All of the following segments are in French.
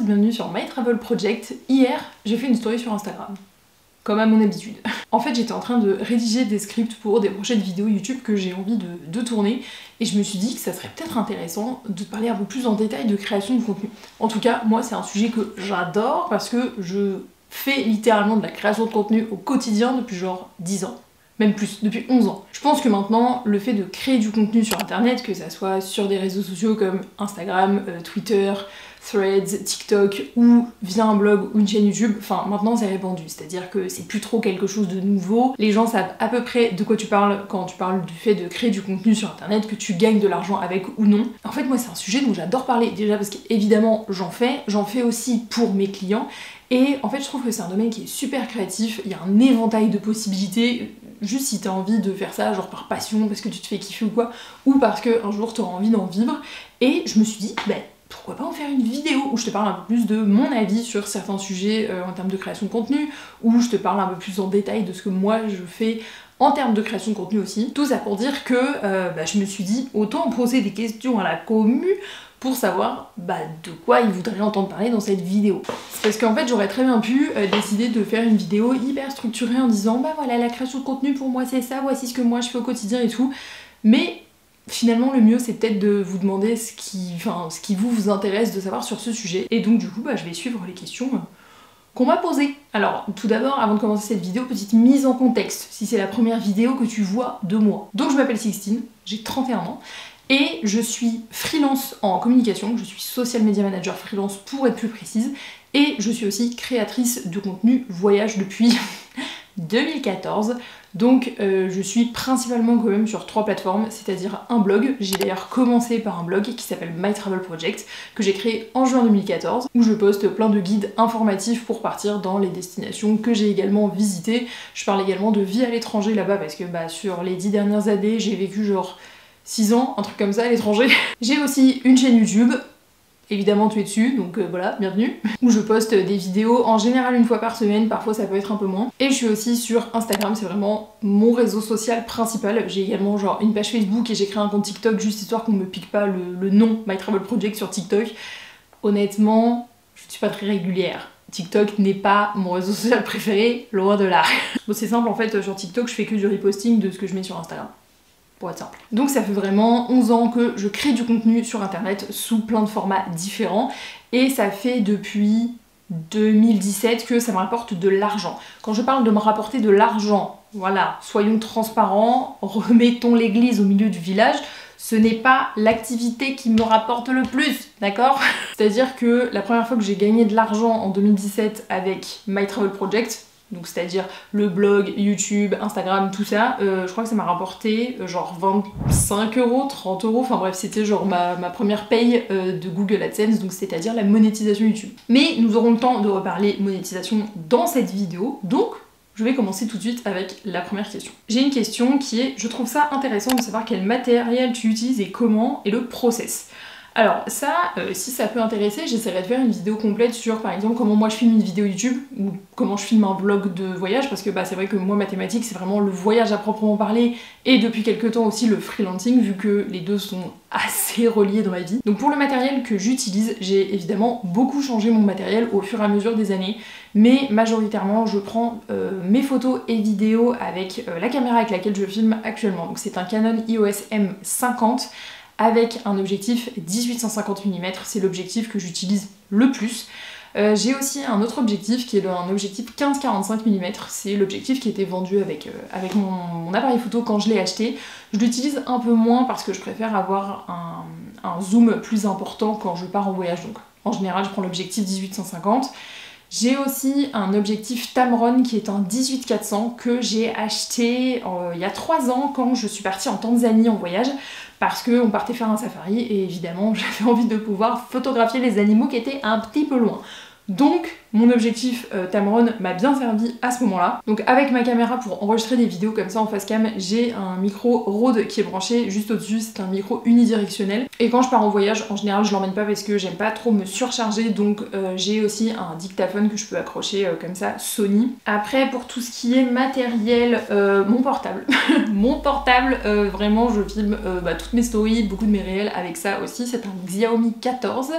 et bienvenue sur My Travel Project. Hier, j'ai fait une story sur Instagram, comme à mon habitude. En fait, j'étais en train de rédiger des scripts pour des prochaines vidéos YouTube que j'ai envie de tourner, et je me suis dit que ça serait peut-être intéressant de te parler un peu plus en détail de création de contenu. En tout cas, moi, c'est un sujet que j'adore parce que je fais littéralement de la création de contenu au quotidien depuis genre 10 ans. Même plus, depuis 11 ans. Je pense que maintenant, le fait de créer du contenu sur internet, que ça soit sur des réseaux sociaux comme Instagram, Twitter, Threads, TikTok, ou via un blog ou une chaîne YouTube, enfin maintenant c'est répandu, c'est-à-dire que c'est plus trop quelque chose de nouveau. Les gens savent à peu près de quoi tu parles quand tu parles du fait de créer du contenu sur internet, que tu gagnes de l'argent avec ou non. En fait, moi c'est un sujet dont j'adore parler, déjà parce qu'évidemment j'en fais aussi pour mes clients, et en fait je trouve que c'est un domaine qui est super créatif, il y a un éventail de possibilités. Juste si t'as envie de faire ça, genre par passion, parce que tu te fais kiffer ou quoi, ou parce qu'un jour t'auras envie d'en vivre. Et je me suis dit, pourquoi pas en faire une vidéo où je te parle un peu plus de mon avis sur certains sujets en termes de création de contenu, où je te parle un peu plus en détail de ce que moi je fais en termes de création de contenu aussi. Tout ça pour dire que je me suis dit, autant poser des questions à la commu pour savoir de quoi ils voudraient entendre parler dans cette vidéo. C'est parce qu'en fait j'aurais très bien pu décider de faire une vidéo hyper structurée en disant voilà, la création de contenu pour moi c'est ça, voici ce que moi je fais au quotidien et tout, mais finalement le mieux c'est peut-être de vous demander ce qui vous intéresse de savoir sur ce sujet, et donc du coup je vais suivre les questions qu'on m'a posées. Alors tout d'abord, avant de commencer cette vidéo, petite mise en contexte, si c'est la première vidéo que tu vois de moi. Donc je m'appelle Sixtine, j'ai 31 ans, et je suis freelance en communication, je suis social media manager freelance pour être plus précise, et je suis aussi créatrice de contenu voyage depuis 2014. Donc je suis principalement quand même sur 3 plateformes, c'est-à-dire un blog. J'ai d'ailleurs commencé par un blog qui s'appelle My Travel Project, que j'ai créé en juin 2014, où je poste plein de guides informatifs pour partir dans les destinations que j'ai également visitées. Je parle également de vie à l'étranger là-bas, parce que sur les 10 dernières années, j'ai vécu genre 6 ans, un truc comme ça à l'étranger. J'ai aussi une chaîne YouTube, évidemment tu es dessus, donc voilà, bienvenue, où je poste des vidéos en général une fois par semaine, parfois ça peut être un peu moins. Et je suis aussi sur Instagram, c'est vraiment mon réseau social principal. J'ai également genre une page Facebook et j'ai créé un compte TikTok juste histoire qu'on me pique pas le nom My Travel Project sur TikTok. Honnêtement, je suis pas très régulière. TikTok n'est pas mon réseau social préféré, loin de là. Bon, c'est simple en fait, sur TikTok je fais que du reposting de ce que je mets sur Instagram. Pour être simple. Donc ça fait vraiment 11 ans que je crée du contenu sur internet sous plein de formats différents, et ça fait depuis 2017 que ça me rapporte de l'argent. Quand je parle de me rapporter de l'argent, voilà, soyons transparents, remettons l'église au milieu du village, ce n'est pas l'activité qui me rapporte le plus, d'accord? C'est-à-dire que la première fois que j'ai gagné de l'argent en 2017 avec My Travel Project, donc c'est-à-dire le blog, YouTube, Instagram, tout ça, je crois que ça m'a rapporté genre 25 €, 30 €, enfin bref, c'était genre ma première paye de Google AdSense, donc c'est-à-dire la monétisation YouTube. Mais nous aurons le temps de reparler monétisation dans cette vidéo, donc je vais commencer tout de suite avec la première question. J'ai une question qui est, je trouve ça intéressant de savoir quel matériel tu utilises et comment, et le process. Alors ça, si ça peut intéresser, j'essaierai de faire une vidéo complète sur par exemple comment moi je filme une vidéo YouTube ou comment je filme un vlog de voyage, parce que c'est vrai que moi ma thématique c'est vraiment le voyage à proprement parler, et depuis quelques temps aussi le freelancing, vu que les deux sont assez reliés dans ma vie. Donc pour le matériel que j'utilise, j'ai évidemment beaucoup changé mon matériel au fur et à mesure des années, mais majoritairement je prends mes photos et vidéos avec la caméra avec laquelle je filme actuellement. Donc c'est un Canon EOS M50 avec un objectif 18-150 mm, c'est l'objectif que j'utilise le plus. J'ai aussi un autre objectif qui est un objectif 15-45 mm, c'est l'objectif qui était vendu avec mon appareil photo quand je l'ai acheté. Je l'utilise un peu moins parce que je préfère avoir un zoom plus important quand je pars en voyage, donc en général je prends l'objectif 18-150. J'ai aussi un objectif Tamron qui est un 18-400 que j'ai acheté il y a 3 ans quand je suis partie en Tanzanie en voyage, parce qu'on partait faire un safari et évidemment j'avais envie de pouvoir photographier les animaux qui étaient un petit peu loin. Donc mon objectif Tamron m'a bien servi à ce moment-là. Donc avec ma caméra pour enregistrer des vidéos comme ça en face cam, j'ai un micro Rode qui est branché juste au-dessus, c'est un micro unidirectionnel. Et quand je pars en voyage, en général je l'emmène pas parce que j'aime pas trop me surcharger, donc j'ai aussi un dictaphone que je peux accrocher comme ça, Sony. Après pour tout ce qui est matériel, mon portable. Mon portable, vraiment je filme toutes mes stories, beaucoup de mes réels avec ça aussi, c'est un Xiaomi 14.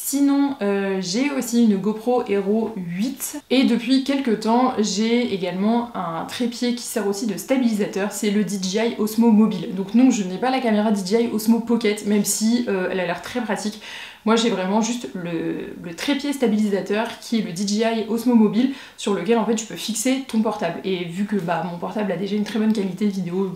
Sinon, j'ai aussi une GoPro Hero 8 et depuis quelques temps, j'ai également un trépied qui sert aussi de stabilisateur, c'est le DJI Osmo Mobile. Donc non, je n'ai pas la caméra DJI Osmo Pocket, même si elle a l'air très pratique. Moi j'ai vraiment juste le trépied stabilisateur qui est le DJI Osmo Mobile sur lequel en fait tu peux fixer ton portable. Et vu que mon portable a déjà une très bonne qualité vidéo,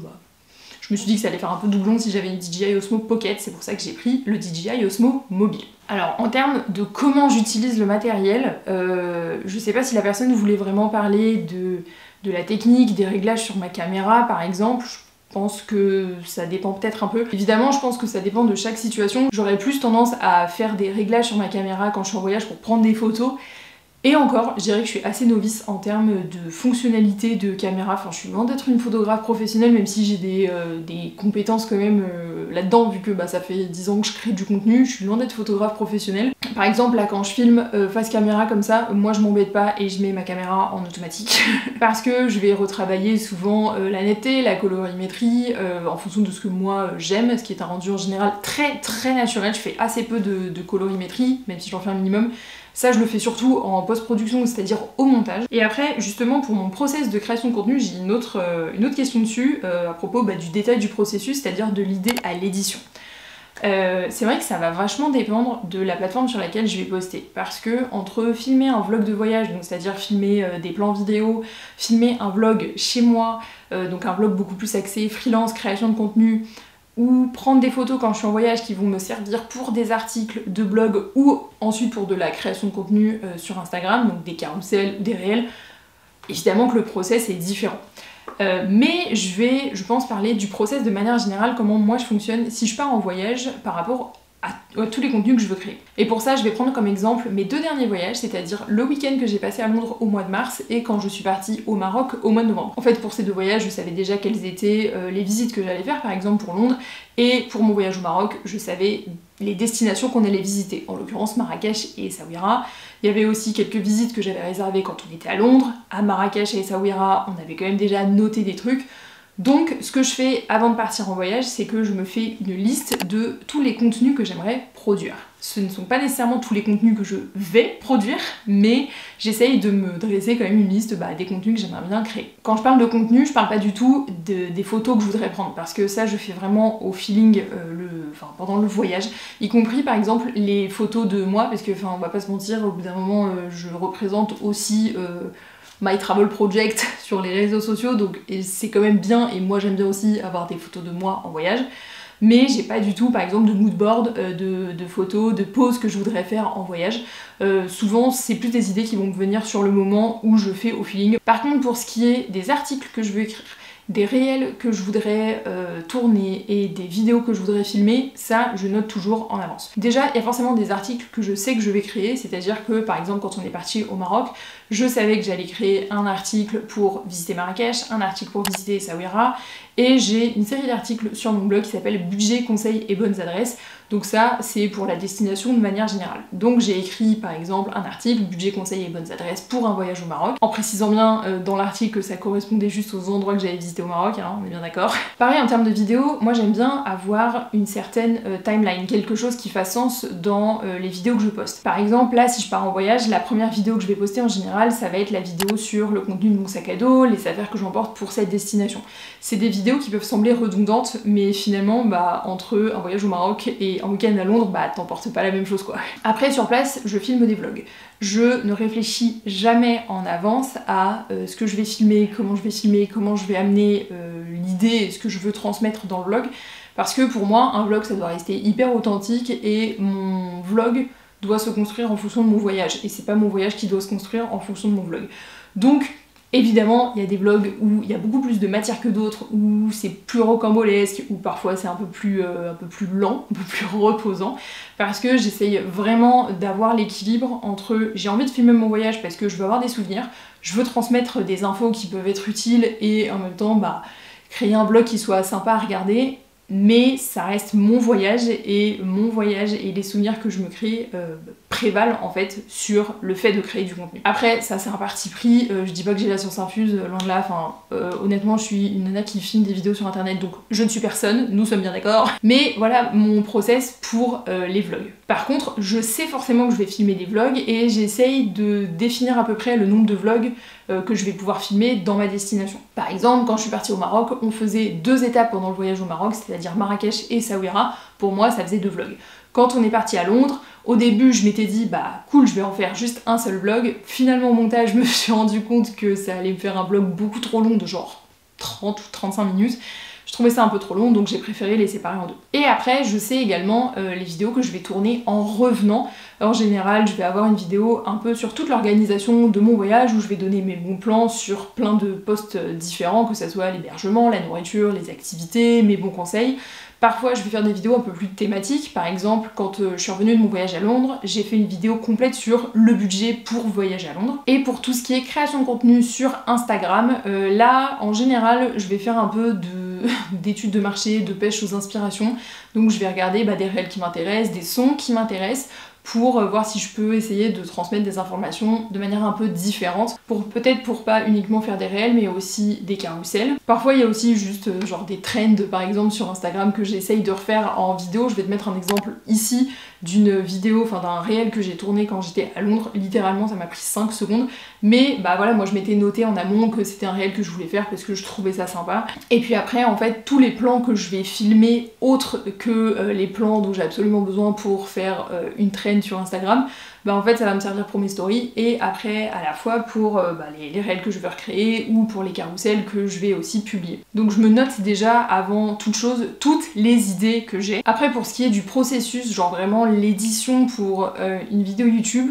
je me suis dit que ça allait faire un peu doublon si j'avais une DJI Osmo Pocket, c'est pour ça que j'ai pris le DJI Osmo Mobile. Alors en termes de comment j'utilise le matériel, je sais pas si la personne voulait vraiment parler de la technique, des réglages sur ma caméra par exemple. Je pense que ça dépend peut-être un peu. Évidemment, je pense que ça dépend de chaque situation. J'aurais plus tendance à faire des réglages sur ma caméra quand je suis en voyage pour prendre des photos. Et encore, je dirais que je suis assez novice en termes de fonctionnalité de caméra. Enfin, je suis loin d'être une photographe professionnelle, même si j'ai des compétences quand même là-dedans, vu que ça fait 10 ans que je crée du contenu, je suis loin d'être photographe professionnelle. Par exemple, là, quand je filme face caméra comme ça, moi je m'embête pas et je mets ma caméra en automatique. Parce que je vais retravailler souvent la netteté, la colorimétrie, en fonction de ce que moi j'aime, ce qui est un rendu en général très très naturel. Je fais assez peu de colorimétrie, même si j'en fais un minimum. Ça, je le fais surtout en post-production, c'est-à-dire au montage. Et après, justement, pour mon process de création de contenu, j'ai une autre question dessus, à propos du détail du processus, c'est-à-dire de l'idée à l'édition. C'est vrai que ça va vachement dépendre de la plateforme sur laquelle je vais poster, parce que entre filmer un vlog de voyage, donc c'est-à-dire filmer des plans vidéo, filmer un vlog chez moi, donc un vlog beaucoup plus axé freelance, création de contenu, ou prendre des photos quand je suis en voyage qui vont me servir pour des articles de blog ou ensuite pour de la création de contenu sur Instagram, donc des carousels ou des réels, évidemment que le process est différent. Mais je pense parler du process de manière générale, comment moi je fonctionne si je pars en voyage par rapport à tous les contenus que je veux créer. Et pour ça, je vais prendre comme exemple mes 2 derniers voyages, c'est-à-dire le week-end que j'ai passé à Londres au mois de mars et quand je suis partie au Maroc au mois de novembre. En fait, pour ces 2 voyages, je savais déjà quelles étaient les visites que j'allais faire, par exemple pour Londres, et pour mon voyage au Maroc, je savais les destinations qu'on allait visiter, en l'occurrence Marrakech et Essaouira. Il y avait aussi quelques visites que j'avais réservées quand on était à Londres. À Marrakech et Essaouira, on avait quand même déjà noté des trucs. Donc ce que je fais avant de partir en voyage, c'est que je me fais une liste de tous les contenus que j'aimerais produire. Ce ne sont pas nécessairement tous les contenus que je vais produire, mais j'essaye de me dresser quand même une liste des contenus que j'aimerais bien créer. Quand je parle de contenu, je parle pas du tout des photos que je voudrais prendre, parce que ça je fais vraiment au feeling pendant le voyage, y compris par exemple les photos de moi, parce que on va pas se mentir, au bout d'un moment je représente aussi My Travel Project sur les réseaux sociaux, donc c'est quand même bien, et moi j'aime bien aussi avoir des photos de moi en voyage, mais j'ai pas du tout par exemple de moodboard, de photos, de poses que je voudrais faire en voyage. Souvent c'est plus des idées qui vont me venir sur le moment où je fais au feeling. Par contre pour ce qui est des articles que je veux écrire, des réels que je voudrais tourner et des vidéos que je voudrais filmer, ça je note toujours en avance. Déjà il y a forcément des articles que je sais que je vais créer, c'est-à-dire que par exemple quand on est parti au Maroc, je savais que j'allais créer un article pour visiter Marrakech, un article pour visiter Essaouira, et j'ai une série d'articles sur mon blog qui s'appelle Budget, conseils et bonnes adresses. Donc ça, c'est pour la destination de manière générale. Donc j'ai écrit par exemple un article, budget, conseils et bonnes adresses pour un voyage au Maroc, en précisant bien dans l'article que ça correspondait juste aux endroits que j'avais visités au Maroc, hein, on est bien d'accord. Pareil en termes de vidéos, moi j'aime bien avoir une certaine timeline, quelque chose qui fasse sens dans les vidéos que je poste. Par exemple, là si je pars en voyage, la première vidéo que je vais poster en général, ça va être la vidéo sur le contenu de mon sac à dos, les affaires que j'emporte pour cette destination. C'est des vidéos qui peuvent sembler redondantes, mais finalement, entre un voyage au Maroc et un week-end à Londres, t'emportes pas la même chose quoi. Après, sur place, je filme des vlogs. Je ne réfléchis jamais en avance à ce que je vais filmer, comment je vais amener l'idée et ce que je veux transmettre dans le vlog, parce que pour moi, un vlog, ça doit rester hyper authentique et mon vlog doit se construire en fonction de mon voyage, et c'est pas mon voyage qui doit se construire en fonction de mon vlog. Donc, évidemment, il y a des vlogs où il y a beaucoup plus de matière que d'autres, où c'est plus rocambolesque, où parfois c'est un peu plus lent, un peu plus reposant, parce que j'essaye vraiment d'avoir l'équilibre entre j'ai envie de filmer mon voyage parce que je veux avoir des souvenirs, je veux transmettre des infos qui peuvent être utiles et en même temps créer un vlog qui soit sympa à regarder, mais ça reste mon voyage et les souvenirs que je me crée prévalent en fait sur le fait de créer du contenu. Après ça c'est un parti pris, je dis pas que j'ai la science infuse, loin de là, enfin honnêtement je suis une nana qui filme des vidéos sur internet donc je ne suis personne, nous sommes bien d'accord. Mais voilà mon process pour les vlogs. Par contre je sais forcément que je vais filmer des vlogs et j'essaye de définir à peu près le nombre de vlogs que je vais pouvoir filmer dans ma destination. Par exemple, quand je suis partie au Maroc, on faisait 2 étapes pendant le voyage au Maroc, c'est-à-dire Marrakech et Essaouira. Pour moi, ça faisait 2 vlogs. Quand on est parti à Londres, au début, je m'étais dit, bah cool, je vais en faire juste un seul vlog. Finalement, au montage, je me suis rendu compte que ça allait me faire un vlog beaucoup trop long, de genre 30 ou 35 minutes. Je trouvais ça un peu trop long, donc j'ai préféré les séparer en 2. Et après, je sais également les vidéos que je vais tourner en revenant. En général, je vais avoir une vidéo un peu sur toute l'organisation de mon voyage, où je vais donner mes bons plans sur plein de posts différents, que ce soit l'hébergement, la nourriture, les activités, mes bons conseils. Parfois, je vais faire des vidéos un peu plus thématiques. Par exemple, quand je suis revenue de mon voyage à Londres, j'ai fait une vidéo complète sur le budget pour voyager à Londres. Et pour tout ce qui est création de contenu sur Instagram, là, en général, je vais faire un peu d'études de marché, de pêche aux inspirations. Donc je vais regarder des réels qui m'intéressent, des sons qui m'intéressent, pour voir si je peux essayer de transmettre des informations de manière un peu différente, peut-être pour pas uniquement faire des réels mais aussi des carousels. Parfois il y a aussi juste genre des trends par exemple sur Instagram que j'essaye de refaire en vidéo. Je vais te mettre un exemple ici d'une vidéo, enfin d'un réel que j'ai tourné quand j'étais à Londres. Littéralement ça m'a pris 5 secondes, mais bah voilà, moi je m'étais noté en amont que c'était un réel que je voulais faire parce que je trouvais ça sympa. Et puis après en fait tous les plans que je vais filmer autres que les plans dont j'ai absolument besoin pour faire une trend sur Instagram, bah en fait ça va me servir pour mes stories et après à la fois pour les réels que je vais recréer ou pour les carousels que je vais aussi publier. Donc je me note déjà avant toute chose toutes les idées que j'ai. Après pour ce qui est du processus, genre vraiment l'édition pour une vidéo YouTube,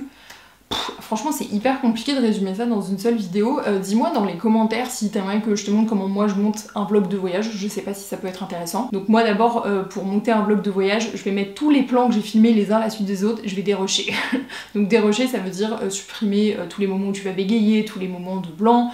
franchement c'est hyper compliqué de résumer ça dans une seule vidéo. Dis-moi dans les commentaires si t'aimerais que je te montre comment moi je monte un vlog de voyage, je sais pas si ça peut être intéressant. Donc moi d'abord pour monter un vlog de voyage, je vais mettre tous les plans que j'ai filmés les uns à la suite des autres, je vais dérusher. Donc dérusher ça veut dire supprimer tous les moments où tu vas bégayer, tous les moments de blanc,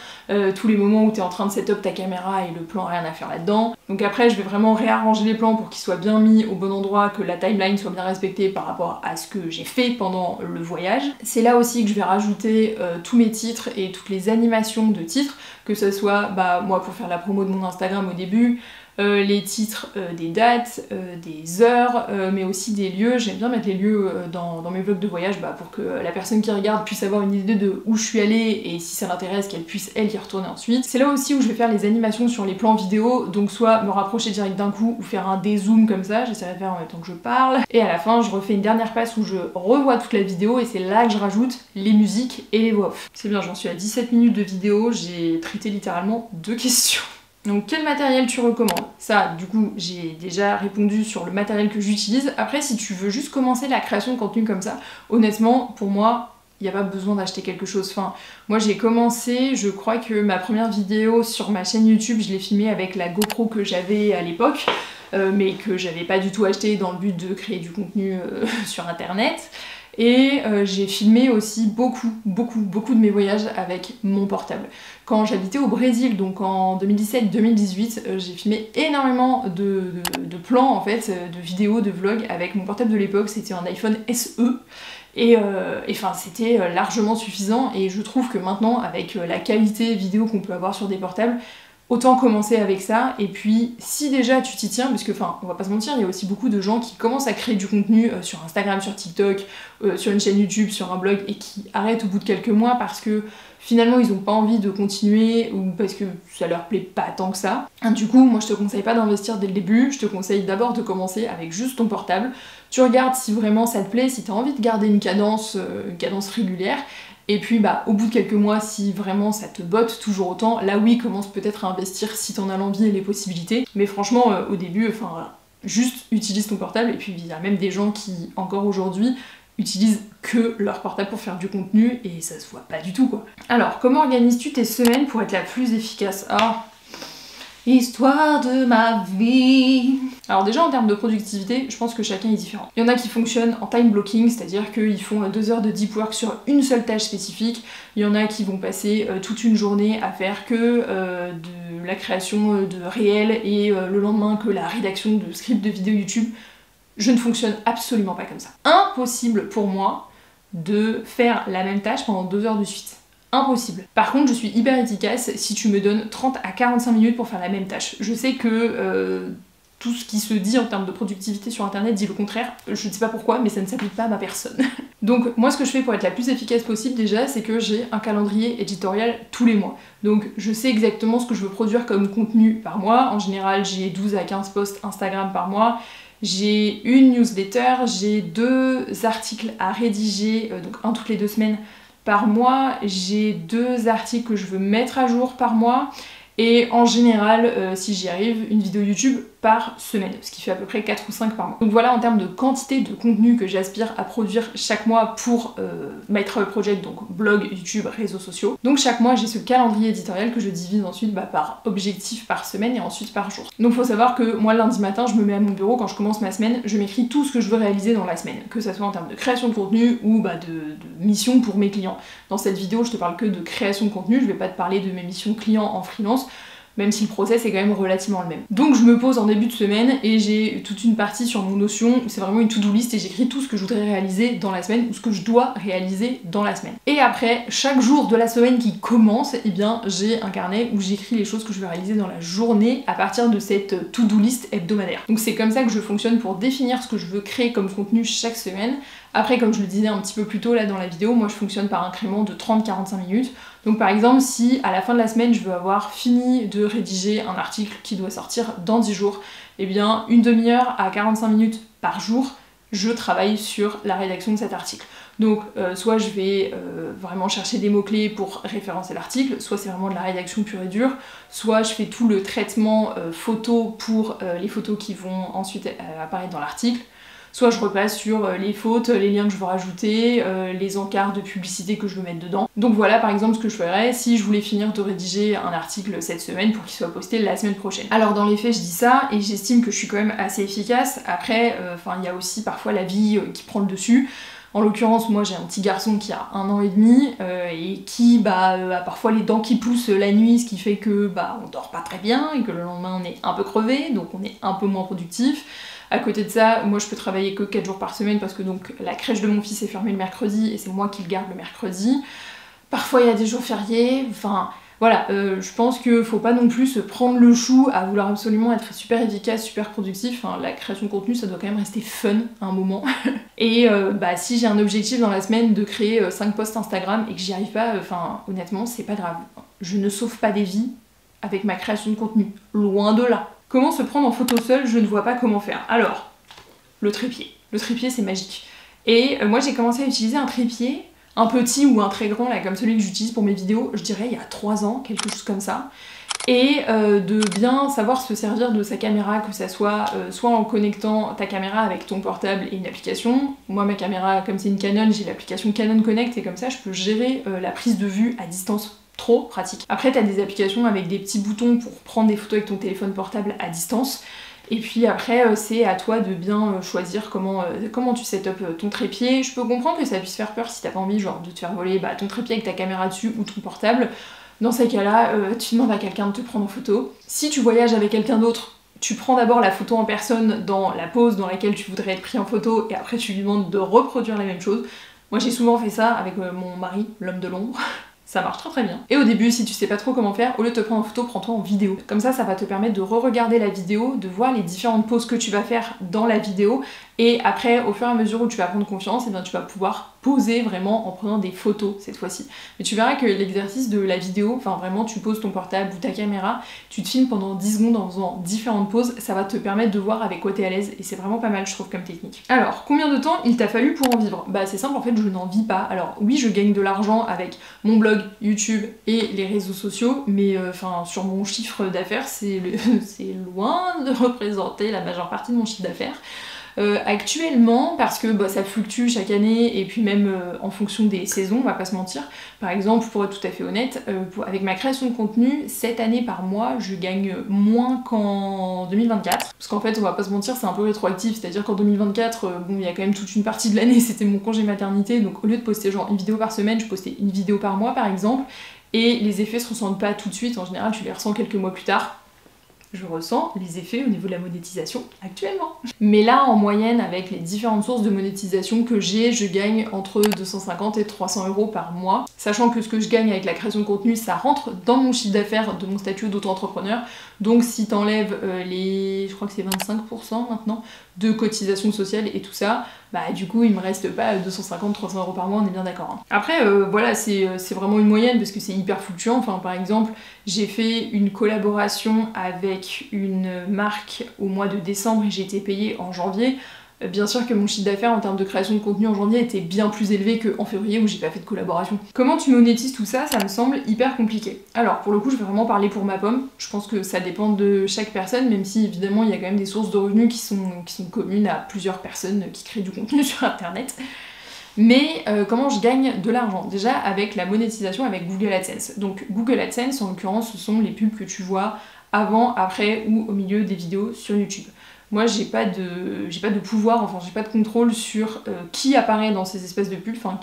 tous les moments où t'es en train de setup ta caméra et le plan a rien à faire là-dedans. Donc après je vais vraiment réarranger les plans pour qu'ils soient bien mis au bon endroit, que la timeline soit bien respectée par rapport à ce que j'ai fait pendant le voyage. C'est là aussi que je vais rajouter tous mes titres et toutes les animations de titres, que ce soit moi pour faire la promo de mon Instagram au début, les titres des dates, des heures, mais aussi des lieux. J'aime bien mettre les lieux dans mes vlogs de voyage pour que la personne qui regarde puisse avoir une idée de où je suis allée et si ça l'intéresse qu'elle puisse elle y retourner ensuite. C'est là aussi où je vais faire les animations sur les plans vidéo, donc soit me rapprocher direct d'un coup ou faire un dézoom comme ça, j'essaierai de faire en même temps que je parle. Et à la fin je refais une dernière passe où je revois toute la vidéo et c'est là que je rajoute les musiques et les voix off. C'est bien, j'en suis à 17 minutes de vidéo, j'ai traité littéralement 2 questions. Donc quel matériel tu recommandes? Ça, du coup, j'ai déjà répondu sur le matériel que j'utilise. Après, si tu veux juste commencer la création de contenu comme ça, honnêtement, pour moi, il n'y a pas besoin d'acheter quelque chose. Enfin, moi j'ai commencé, je crois que ma première vidéo sur ma chaîne YouTube, je l'ai filmée avec la GoPro que j'avais à l'époque, mais que j'avais pas du tout acheté dans le but de créer du contenu sur internet. Et j'ai filmé aussi beaucoup de mes voyages avec mon portable. Quand j'habitais au Brésil, donc en 2017-2018, j'ai filmé énormément de plans en fait, de vidéos, de vlogs avec mon portable de l'époque, c'était un iPhone SE. Et enfin c'était largement suffisant et je trouve que maintenant avec la qualité vidéo qu'on peut avoir sur des portables, autant commencer avec ça. Et puis si déjà tu t'y tiens, parce que enfin on va pas se mentir, il y a aussi beaucoup de gens qui commencent à créer du contenu sur Instagram, sur TikTok, sur une chaîne YouTube, sur un blog et qui arrêtent au bout de quelques mois parce que finalement ils ont pas envie de continuer ou parce que ça leur plaît pas tant que ça. Du coup moi je te conseille pas d'investir dès le début, je te conseille d'abord de commencer avec juste ton portable. Tu regardes si vraiment ça te plaît, si t'as envie de garder une cadence régulière. Et puis au bout de quelques mois, si vraiment ça te botte toujours autant, là oui, commence peut-être à investir si t'en as l'envie et les possibilités. Mais franchement, au début, enfin voilà, juste utilise ton portable. Et puis il y a même des gens qui, encore aujourd'hui, utilisent que leur portable pour faire du contenu et ça se voit pas du tout quoi. Alors, comment organises-tu tes semaines pour être la plus efficace? Histoire de ma vie. Alors déjà en termes de productivité, je pense que chacun est différent. Il y en a qui fonctionnent en time blocking, c'est-à-dire qu'ils font 2 heures de deep work sur une seule tâche spécifique. Il y en a qui vont passer toute une journée à faire que de la création de réels et le lendemain que la rédaction de scripts de vidéos YouTube. Je ne fonctionne absolument pas comme ça. Impossible pour moi de faire la même tâche pendant 2 heures de suite. Impossible. Par contre, je suis hyper efficace si tu me donnes 30 à 45 minutes pour faire la même tâche. Je sais que tout ce qui se dit en termes de productivité sur internet dit le contraire, je ne sais pas pourquoi, mais ça ne s'applique pas à ma personne. Donc moi ce que je fais pour être la plus efficace possible déjà, c'est que j'ai un calendrier éditorial tous les mois. Donc je sais exactement ce que je veux produire comme contenu par mois. En général, j'ai 12 à 15 posts Instagram par mois. J'ai une newsletter, j'ai 2 articles à rédiger, donc un toutes les 2 semaines par mois. J'ai 2 articles que je veux mettre à jour par mois. Et en général, si j'y arrive, une vidéo YouTube par semaine, ce qui fait à peu près 4 ou 5 par mois. Donc voilà en termes de quantité de contenu que j'aspire à produire chaque mois pour My Travel Project, donc blog, YouTube, réseaux sociaux. Donc chaque mois j'ai ce calendrier éditorial que je divise ensuite par objectif par semaine et ensuite par jour. Donc faut savoir que moi lundi matin je me mets à mon bureau, quand je commence ma semaine, je m'écris tout ce que je veux réaliser dans la semaine, que ça soit en termes de création de contenu ou de mission pour mes clients. Dans cette vidéo je te parle que de création de contenu, je vais pas te parler de mes missions clients en freelance, même si le process est quand même relativement le même. Donc je me pose en début de semaine et j'ai toute une partie sur mon Notion, c'est vraiment une to-do list et j'écris tout ce que je voudrais réaliser dans la semaine ou ce que je dois réaliser dans la semaine. Et après, chaque jour de la semaine qui commence, eh bien j'ai un carnet où j'écris les choses que je veux réaliser dans la journée à partir de cette to-do list hebdomadaire. Donc c'est comme ça que je fonctionne pour définir ce que je veux créer comme contenu chaque semaine. Après, comme je le disais un petit peu plus tôt là dans la vidéo, moi je fonctionne par incrément de 30-45 minutes. Donc par exemple, si à la fin de la semaine je veux avoir fini de rédiger un article qui doit sortir dans 10 jours, eh bien une demi-heure à 45 minutes par jour, je travaille sur la rédaction de cet article. Donc soit je vais vraiment chercher des mots-clés pour référencer l'article, soit c'est vraiment de la rédaction pure et dure, soit je fais tout le traitement photo pour les photos qui vont ensuite apparaître dans l'article, soit je repasse sur les fautes, les liens que je veux rajouter, les encarts de publicité que je veux mettre dedans. Donc voilà par exemple ce que je ferais si je voulais finir de rédiger un article cette semaine pour qu'il soit posté la semaine prochaine. Alors dans les faits je dis ça et j'estime que je suis quand même assez efficace. Après, il y a aussi parfois la vie qui prend le dessus. En l'occurrence, moi j'ai un petit garçon qui a 1 an et demi et qui a parfois les dents qui poussent la nuit, ce qui fait que on dort pas très bien et que le lendemain on est un peu crevé, donc on est un peu moins productif. À côté de ça, moi je peux travailler que 4 jours par semaine parce que donc la crèche de mon fils est fermée le mercredi et c'est moi qui le garde le mercredi. Parfois il y a des jours fériés, enfin voilà, je pense qu'il faut pas non plus se prendre le chou à vouloir absolument être super efficace, super productif. Enfin, la création de contenu ça doit quand même rester fun à un moment. Et si j'ai un objectif dans la semaine de créer 5 posts Instagram et que j'y arrive pas, honnêtement c'est pas grave. Je ne sauve pas des vies avec ma création de contenu, loin de là. Comment se prendre en photo seule? Je ne vois pas comment faire. Alors, le trépied. Le trépied, c'est magique. Et moi, j'ai commencé à utiliser un trépied, un petit ou un très grand, là, comme celui que j'utilise pour mes vidéos, je dirais il y a 3 ans, quelque chose comme ça. Et de bien savoir se servir de sa caméra, que ça soit soit en connectant ta caméra avec ton portable et une application. Moi, ma caméra, comme c'est une Canon, j'ai l'application Canon Connect et comme ça, je peux gérer la prise de vue à distance. Trop pratique. Après t'as des applications avec des petits boutons pour prendre des photos avec ton téléphone portable à distance. Et puis après c'est à toi de bien choisir comment tu setup ton trépied. Je peux comprendre que ça puisse faire peur si t'as pas envie genre de te faire voler ton trépied avec ta caméra dessus ou ton portable. Dans ces cas-là, tu demandes à quelqu'un de te prendre en photo. Si tu voyages avec quelqu'un d'autre, tu prends d'abord la photo en personne dans la pose dans laquelle tu voudrais être pris en photo et après tu lui demandes de reproduire la même chose. Moi j'ai souvent fait ça avec mon mari, l'homme de l'ombre. Ça marche très très bien. Et au début, si tu sais pas trop comment faire, au lieu de te prendre en photo, prends-toi en vidéo. Comme ça va te permettre de re-regarder la vidéo, de voir les différentes poses que tu vas faire dans la vidéo, et après, au fur et à mesure où tu vas prendre confiance, et bien tu vas pouvoir poser vraiment en prenant des photos cette fois-ci. Mais tu verras que l'exercice de la vidéo, vraiment tu poses ton portable ou ta caméra, tu te filmes pendant 10 secondes en faisant différentes poses, ça va te permettre de voir avec quoi t'es à l'aise, et c'est vraiment pas mal je trouve comme technique. Alors, combien de temps il t'a fallu pour en vivre? C'est simple, en fait je n'en vis pas. Alors oui, je gagne de l'argent avec mon blog, YouTube et les réseaux sociaux, mais sur mon chiffre d'affaires, c'est loin de représenter la majeure partie de mon chiffre d'affaires. Actuellement, parce que ça fluctue chaque année et puis même en fonction des saisons, on va pas se mentir. Par exemple, pour être tout à fait honnête, avec ma création de contenu, cette année par mois, je gagne moins qu'en 2024. Parce qu'en fait, on va pas se mentir, c'est un peu rétroactif, c'est-à-dire qu'en 2024, il y a quand même toute une partie de l'année, c'était mon congé maternité, donc au lieu de poster genre une vidéo par semaine, je postais une vidéo par mois par exemple, et les effets se ressentent pas tout de suite, en général tu les ressens quelques mois plus tard. je ressens les effets au niveau de la monétisation actuellement. Mais là, en moyenne, avec les différentes sources de monétisation que j'ai, je gagne entre 250 et 300 € par mois. Sachant que ce que je gagne avec la création de contenu, ça rentre dans mon chiffre d'affaires de mon statut d'auto-entrepreneur. Donc si t'enlèves je crois que c'est 25% maintenant, de cotisations sociales et tout ça, bah du coup il me reste pas 250-300 € par mois, on est bien d'accord. Hein. Après voilà, c'est vraiment une moyenne parce que c'est hyper fluctuant. Enfin par exemple, j'ai fait une collaboration avec une marque au mois de décembre et j'ai été payée en janvier. Bien sûr que mon chiffre d'affaires en termes de création de contenu en janvier était bien plus élevé qu'en février où j'ai pas fait de collaboration. Comment tu monétises tout ça, ça me semble hyper compliqué. Alors pour le coup je vais vraiment parler pour ma pomme, je pense que ça dépend de chaque personne, même si évidemment il y a quand même des sources de revenus qui sont communes à plusieurs personnes qui créent du contenu sur internet. Mais comment je gagne de l'argent? Déjà avec la monétisation avec Google AdSense. Donc Google AdSense en l'occurrence ce sont les pubs que tu vois avant, après ou au milieu des vidéos sur YouTube. Moi j'ai pas de pouvoir, enfin j'ai pas de contrôle sur qui apparaît dans ces espèces de pubs, enfin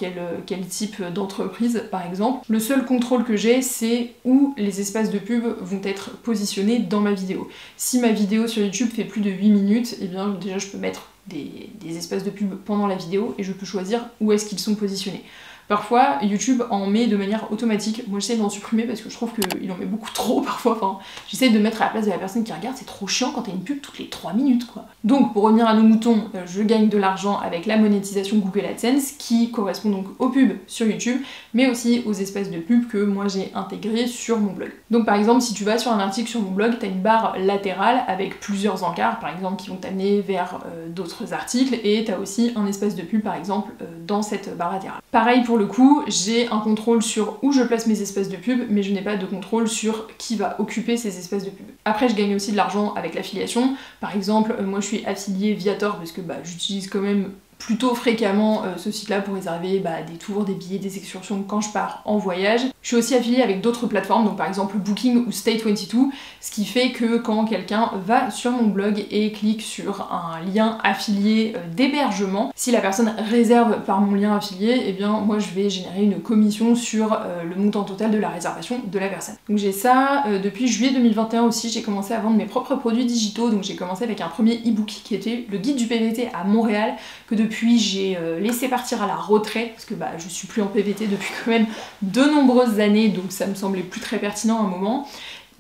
quel type d'entreprise par exemple. Le seul contrôle que j'ai c'est où les espaces de pub vont être positionnés dans ma vidéo. Si ma vidéo sur YouTube fait plus de 8 minutes, et bien déjà je peux mettre des espaces de pub pendant la vidéo et je peux choisir où est-ce qu'ils sont positionnés. Parfois, YouTube en met de manière automatique. Moi, j'essaie d'en supprimer parce que je trouve qu'il en met beaucoup trop parfois. Enfin, j'essaie de mettre à la place de la personne qui regarde. C'est trop chiant quand t'as une pub toutes les 3 minutes, quoi. Donc, pour revenir à nos moutons, je gagne de l'argent avec la monétisation Google AdSense qui correspond donc aux pubs sur YouTube, mais aussi aux espaces de pub que moi j'ai intégrés sur mon blog. Donc, par exemple, si tu vas sur un article sur mon blog, t'as une barre latérale avec plusieurs encarts, par exemple, qui vont t'amener vers d'autres articles, et t'as aussi un espace de pub, par exemple, dans cette barre latérale. Pareil pour le coup, j'ai un contrôle sur où je place mes espaces de pub, mais je n'ai pas de contrôle sur qui va occuper ces espaces de pub. Après, je gagne aussi de l'argent avec l'affiliation. Par exemple, moi je suis affiliée Viator parce que j'utilise quand même plutôt fréquemment ce site-là pour réserver des tours, des billets, des excursions quand je pars en voyage. Je suis aussi affiliée avec d'autres plateformes, donc par exemple Booking ou Stay22, ce qui fait que quand quelqu'un va sur mon blog et clique sur un lien affilié d'hébergement, si la personne réserve par mon lien affilié, eh bien moi je vais générer une commission sur le montant total de la réservation de la personne. Donc j'ai ça depuis juillet 2021 aussi, j'ai commencé à vendre mes propres produits digitaux, donc j'ai commencé avec un premier e-book qui était le guide du PVT à Montréal, que depuis j'ai laissé partir à la retraite, parce que je suis plus en PVT depuis quand même de nombreuses années, donc ça me semblait plus très pertinent à un moment.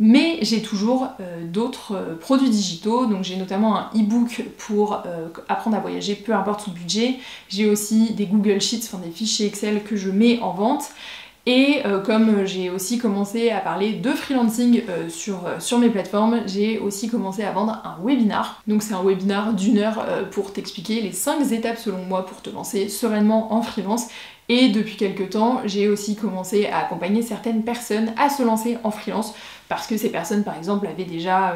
Mais j'ai toujours d'autres produits digitaux, donc j'ai notamment un e-book pour apprendre à voyager, peu importe son budget. J'ai aussi des Google Sheets, enfin des fichiers Excel que je mets en vente. Et comme j'ai aussi commencé à parler de freelancing sur mes plateformes, j'ai aussi commencé à vendre un webinar. Donc c'est un webinar d'1 heure pour t'expliquer les 5 étapes selon moi pour te lancer sereinement en freelance. Et depuis quelques temps, j'ai aussi commencé à accompagner certaines personnes à se lancer en freelance parce que ces personnes, par exemple, avaient déjà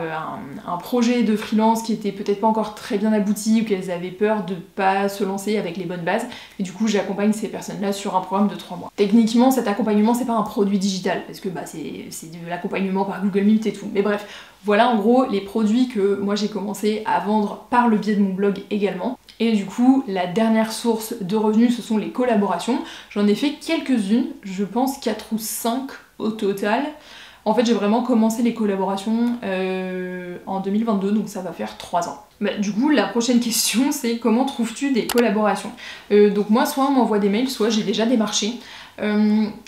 un projet de freelance qui était peut-être pas encore très bien abouti ou qu'elles avaient peur de pas se lancer avec les bonnes bases. Et du coup, j'accompagne ces personnes-là sur un programme de 3 mois. Techniquement, cet accompagnement, c'est pas un produit digital parce que c'est de l'accompagnement par Google Meet et tout. Mais bref, voilà en gros les produits que moi j'ai commencé à vendre par le biais de mon blog également. Et du coup, la dernière source de revenus, ce sont les collaborations. J'en ai fait quelques-unes, je pense 4 ou 5 au total. En fait, j'ai vraiment commencé les collaborations en 2022, donc ça va faire 3 ans. Du coup, la prochaine question, c'est comment trouves-tu des collaborations? Donc moi, soit on m'envoie des mails, soit j'ai déjà démarché.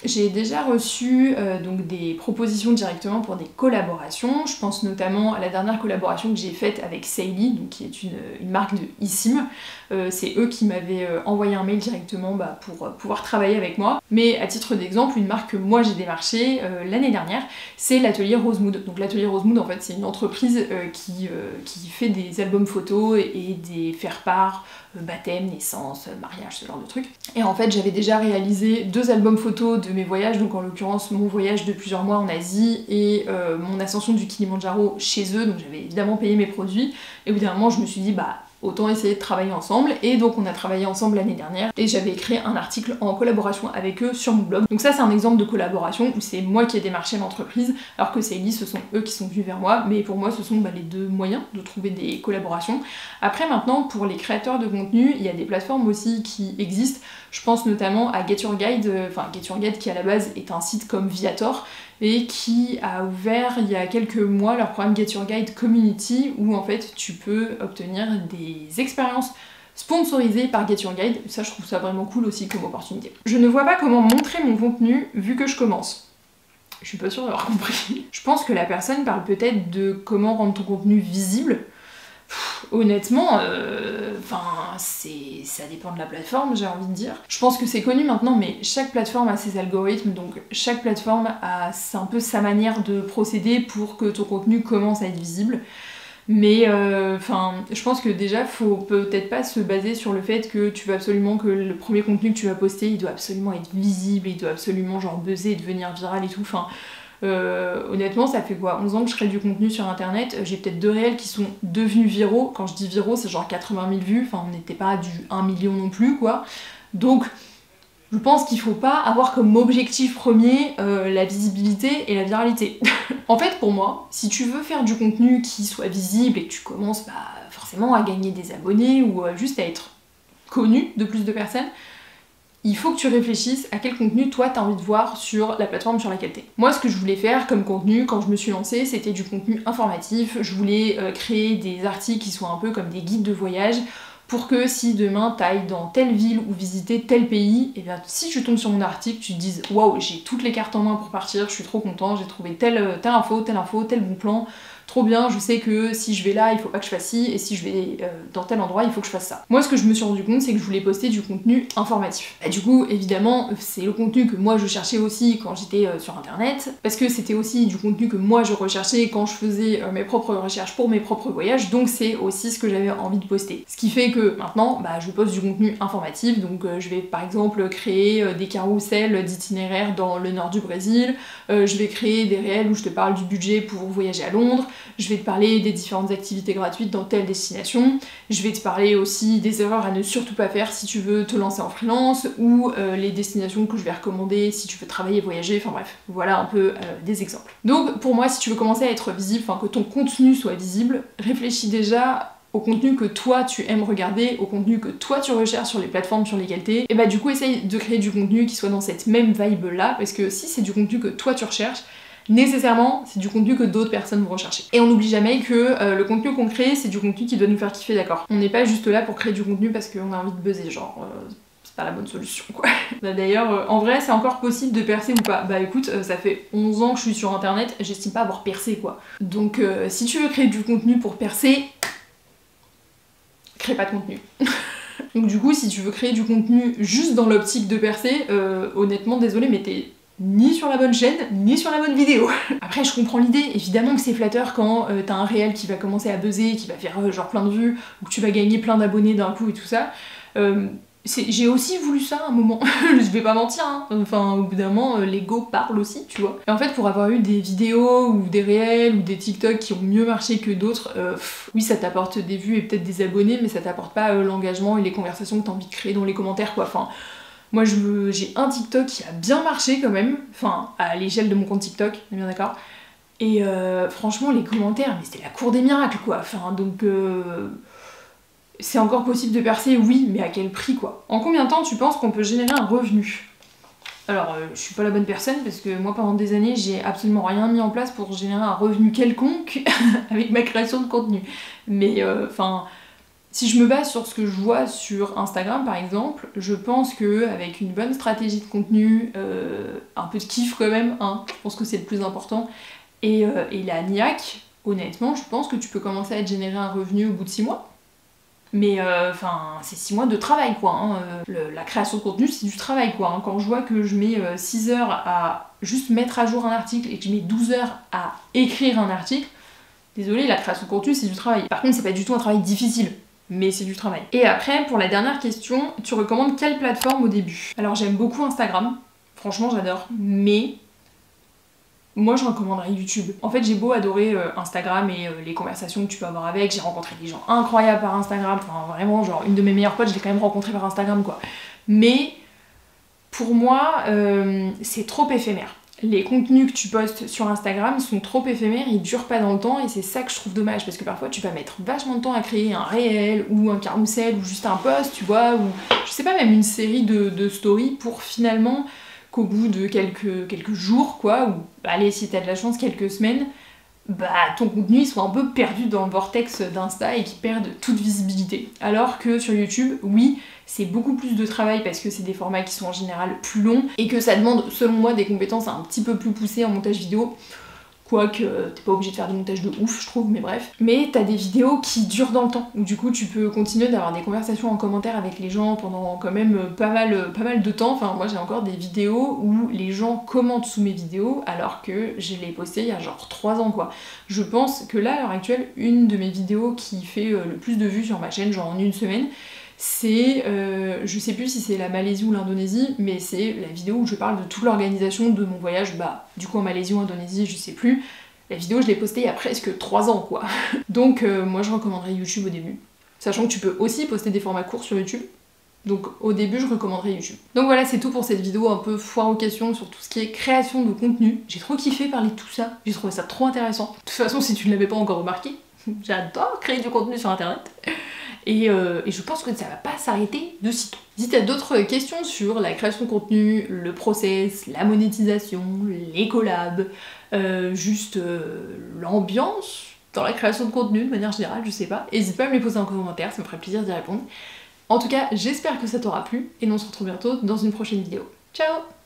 J'ai déjà reçu donc des propositions directement pour des collaborations. Je pense notamment à la dernière collaboration que j'ai faite avec Sailly, donc qui est une marque de eSIM. C'est eux qui m'avaient envoyé un mail directement pour pouvoir travailler avec moi. Mais à titre d'exemple, une marque que moi j'ai démarchée l'année dernière, c'est l'atelier Rosemood. Donc l'atelier Rosemood, en fait, c'est une entreprise qui fait des albums photos et des faire-part, baptême, naissance, mariage, ce genre de trucs. Et en fait, j'avais déjà réalisé 2 albums photos de mes voyages, donc en l'occurrence mon voyage de plusieurs mois en Asie et mon ascension du Kilimandjaro chez eux, donc j'avais évidemment payé mes produits. Et au bout d'un moment, je me suis dit, autant essayer de travailler ensemble, et donc on a travaillé ensemble l'année dernière et j'avais écrit un article en collaboration avec eux sur mon blog. Donc ça c'est un exemple de collaboration où c'est moi qui ai démarché l'entreprise alors que Sailly ce sont eux qui sont venus vers moi, mais pour moi ce sont les 2 moyens de trouver des collaborations. Après maintenant pour les créateurs de contenu, il y a des plateformes aussi qui existent, je pense notamment à Get Your Guide, Get Your Guide qui à la base est un site comme Viator. et qui a ouvert il y a quelques mois leur programme Get Your Guide Community où en fait tu peux obtenir des expériences sponsorisées par Get Your Guide. Ça, je trouve ça vraiment cool aussi comme opportunité. Je ne vois pas comment montrer mon contenu vu que je commence. Je suis pas sûre d'avoir compris. Je pense que la personne parle peut-être de comment rendre ton contenu visible. Honnêtement, ça dépend de la plateforme, j'ai envie de dire. Je pense que c'est connu maintenant, mais chaque plateforme a ses algorithmes, donc chaque plateforme a un peu sa manière de procéder pour que ton contenu commence à être visible. Mais je pense que déjà, faut peut-être pas se baser sur le fait que tu veux absolument que le premier contenu que tu vas poster, il doit absolument être visible, il doit absolument genre buzzer et devenir viral et tout. Honnêtement, ça fait quoi 11 ans que je crée du contenu sur internet, j'ai peut-être 2 réels qui sont devenus viraux. Quand je dis viraux, c'est genre 80 000 vues, enfin on n'était pas du 1 million non plus quoi. Donc je pense qu'il faut pas avoir comme objectif premier la visibilité et la viralité. En fait, pour moi, si tu veux faire du contenu qui soit visible et que tu commences forcément à gagner des abonnés ou juste à être connu de plus de personnes, il faut que tu réfléchisses à quel contenu toi t'as envie de voir sur la plateforme sur laquelle t'es. Moi, ce que je voulais faire comme contenu quand je me suis lancée, c'était du contenu informatif. Je voulais créer des articles qui soient un peu comme des guides de voyage pour que si demain t'ailles dans telle ville ou visiter tel pays, et bien si tu tombes sur mon article, tu te dises waouh, j'ai toutes les cartes en main pour partir, je suis trop content, j'ai trouvé telle info, tel bon plan, trop bien, je sais que si je vais là, il faut pas que je fasse ci, et si je vais dans tel endroit, il faut que je fasse ça. Moi, ce que je me suis rendu compte, c'est que je voulais poster du contenu informatif. Et du coup, évidemment, c'est le contenu que moi je cherchais aussi quand j'étais sur internet, parce que c'était aussi du contenu que moi je recherchais quand je faisais mes propres recherches pour mes propres voyages, donc c'est aussi ce que j'avais envie de poster. Ce qui fait que maintenant, je poste du contenu informatif, donc je vais par exemple créer des carousels d'itinéraires dans le nord du Brésil, je vais créer des réels où je te parle du budget pour voyager à Londres, je vais te parler des différentes activités gratuites dans telle destination, je vais te parler aussi des erreurs à ne surtout pas faire si tu veux te lancer en freelance, ou les destinations que je vais recommander si tu veux travailler, voyager, enfin bref, voilà un peu des exemples. Donc pour moi, si tu veux commencer à être visible, que ton contenu soit visible, réfléchis déjà au contenu que toi tu aimes regarder, au contenu que toi tu recherches sur les plateformes sur lesquelles t'es, et du coup essaye de créer du contenu qui soit dans cette même vibe là, parce que si c'est du contenu que toi tu recherches, nécessairement c'est du contenu que d'autres personnes vont rechercher. Et on n'oublie jamais que le contenu qu'on crée, c'est du contenu qui doit nous faire kiffer, d'accord? On n'est pas juste là pour créer du contenu parce qu'on a envie de buzzer, genre c'est pas la bonne solution quoi. D'ailleurs, en vrai, c'est encore possible de percer ou pas. Écoute, ça fait 11 ans que je suis sur internet, j'estime pas avoir percé quoi. Donc si tu veux créer du contenu pour percer, crée pas de contenu. Donc du coup, si tu veux créer du contenu juste dans l'optique de percer, honnêtement, désolé, mais t'es ni sur la bonne chaîne, ni sur la bonne vidéo. Après, je comprends l'idée, évidemment que c'est flatteur quand t'as un réel qui va commencer à buzzer, qui va faire genre plein de vues, ou que tu vas gagner plein d'abonnés d'un coup et tout ça. J'ai aussi voulu ça à un moment, je vais pas mentir, hein. Enfin au bout d'un moment l'ego parle aussi, tu vois. Et en fait pour avoir eu des vidéos ou des réels ou des TikTok qui ont mieux marché que d'autres, oui ça t'apporte des vues et peut-être des abonnés, mais ça t'apporte pas l'engagement et les conversations que t'as envie de créer dans les commentaires quoi. Enfin, moi j'ai un TikTok qui a bien marché quand même, enfin à l'échelle de mon compte TikTok, on est bien d'accord. Et franchement les commentaires, mais c'était la cour des miracles quoi. Enfin donc c'est encore possible de percer, oui, mais à quel prix quoi? En combien de temps tu penses qu'on peut générer un revenu? Alors, je suis pas la bonne personne parce que moi pendant des années j'ai absolument rien mis en place pour générer un revenu quelconque avec ma création de contenu. Mais si je me base sur ce que je vois sur Instagram par exemple, je pense que avec une bonne stratégie de contenu, un peu de kiff quand même, hein, je pense que c'est le plus important, et la niaque, honnêtement, je pense que tu peux commencer à te générer un revenu au bout de 6 mois. Mais c'est 6 mois de travail quoi, hein. La création de contenu c'est du travail quoi, hein. Quand je vois que je mets 6 heures à juste mettre à jour un article et que je mets 12 heures à écrire un article, désolé, la création de contenu c'est du travail. Par contre c'est pas du tout un travail difficile, mais c'est du travail. Et après pour la dernière question, tu recommandes quelle plateforme au début? Alors j'aime beaucoup Instagram, franchement j'adore, mais moi je recommanderais YouTube. En fait j'ai beau adorer Instagram et les conversations que tu peux avoir avec, j'ai rencontré des gens incroyables par Instagram, enfin vraiment genre une de mes meilleures potes je l'ai quand même rencontrée par Instagram quoi. Mais pour moi c'est trop éphémère. Les contenus que tu postes sur Instagram sont trop éphémères, ils durent pas dans le temps et c'est ça que je trouve dommage parce que parfois tu vas mettre vachement de temps à créer un réel ou un carousel ou juste un post tu vois, ou je sais pas même une série de stories pour finalement qu'au bout de quelques jours, quoi, ou allez, si t'as de la chance, quelques semaines, bah ton contenu il soit un peu perdu dans le vortex d'Insta et qu'il perde toute visibilité. Alors que sur YouTube, oui, c'est beaucoup plus de travail parce que c'est des formats qui sont en général plus longs et que ça demande, selon moi, des compétences un petit peu plus poussées en montage vidéo. Quoique, t'es pas obligé de faire des montages de ouf, je trouve, mais bref. Mais t'as des vidéos qui durent dans le temps, où du coup tu peux continuer d'avoir des conversations en commentaire avec les gens pendant quand même pas mal de temps. Enfin, moi j'ai encore des vidéos où les gens commentent sous mes vidéos alors que je l'ai postée il y a genre 3 ans, quoi. Je pense que là, à l'heure actuelle, une de mes vidéos qui fait le plus de vues sur ma chaîne, genre en une semaine, c'est, je sais plus si c'est la Malaisie ou l'Indonésie, mais c'est la vidéo où je parle de toute l'organisation de mon voyage, bah du coup en Malaisie ou en Indonésie, je sais plus. La vidéo je l'ai postée il y a presque 3 ans, quoi. Donc moi je recommanderais YouTube au début. Sachant que tu peux aussi poster des formats courts sur YouTube. Donc au début je recommanderais YouTube. Donc voilà, c'est tout pour cette vidéo un peu foire aux questions sur tout ce qui est création de contenu. J'ai trop kiffé parler de tout ça, j'ai trouvé ça trop intéressant. De toute façon si tu ne l'avais pas encore remarqué, j'adore créer du contenu sur internet. Et je pense que ça va pas s'arrêter de sitôt. Si t'as d'autres questions sur la création de contenu, le process, la monétisation, les collabs, juste l'ambiance dans la création de contenu de manière générale, je sais pas, n'hésite pas à me les poser en commentaire, ça me ferait plaisir d'y répondre. En tout cas, j'espère que ça t'aura plu, et nous on se retrouve bientôt dans une prochaine vidéo. Ciao!